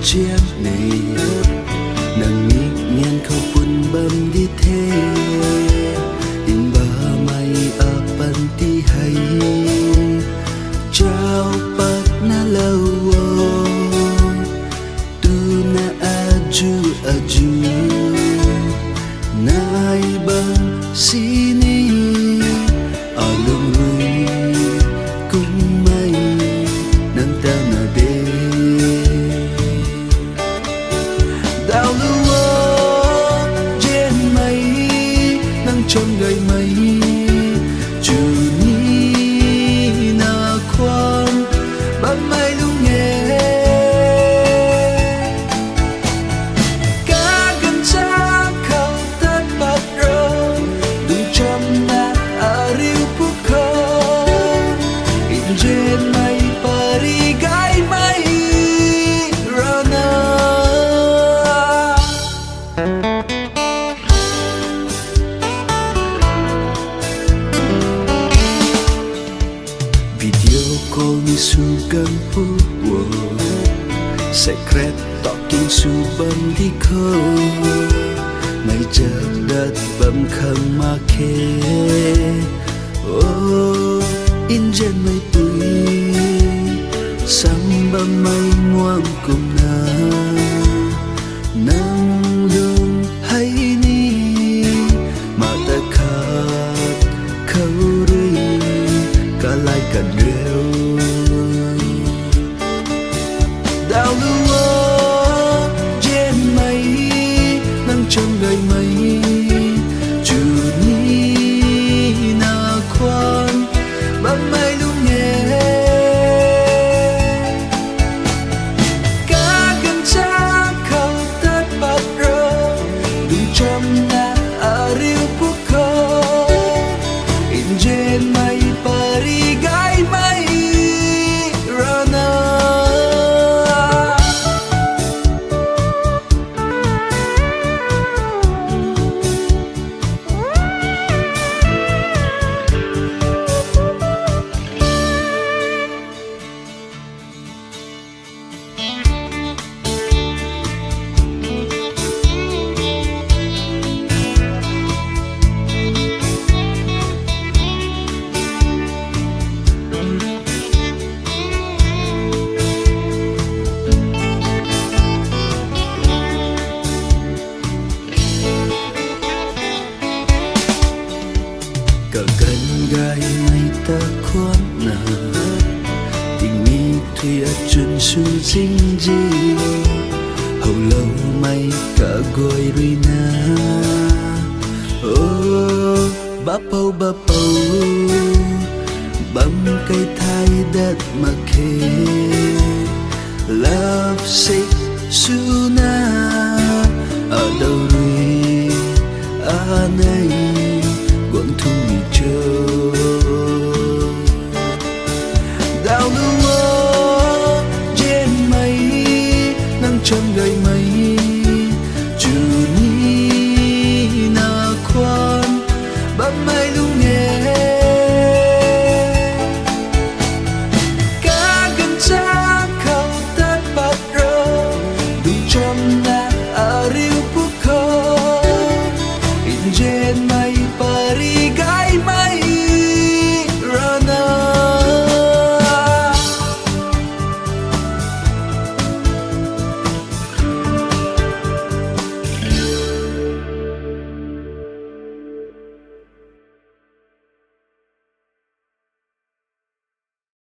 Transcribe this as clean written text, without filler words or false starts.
chiếc này nàng nghĩ nghiền khâu phun bầm đi thế in bờ mây ở bên tí hay trao bát na lâu tu na aju nai bang sini ở lưng người cũng may nâng ta mà đê đào lưu trên mây nâng trong người mây chủ ni na khoan ban mai lúc nghe cá gần cha khâu tất bạc rơ đừng chăm na ở riu phúc khâu in trên mây Paris gái mây rana video call ni sugan puwo secret talking su bam di ko mai giờ đất bam khang ma khe oh in trên mây tui sang bam mây muang cùng na nang lung hay ni mà ta khát khâu rơi cả lại cần rêu đào lưu trên mây nắng trong người mây chủ ni na khoan bám mây lúc nghe cá gần cha khâu tất bạc rơ đừng chăm na ở riu phúc khâu in trên mây Paris gái mây rana cả gần gai mây ta khoan na tình mi thuy ở chân su dinh gì hầu lâu mây cả gọi ri na oh bắp bầu bấm cây thai đất mà khê love sick su na ở đâu rồi anh ấy quận thu nghỉ chờ đào lưu trên mây nắng trong người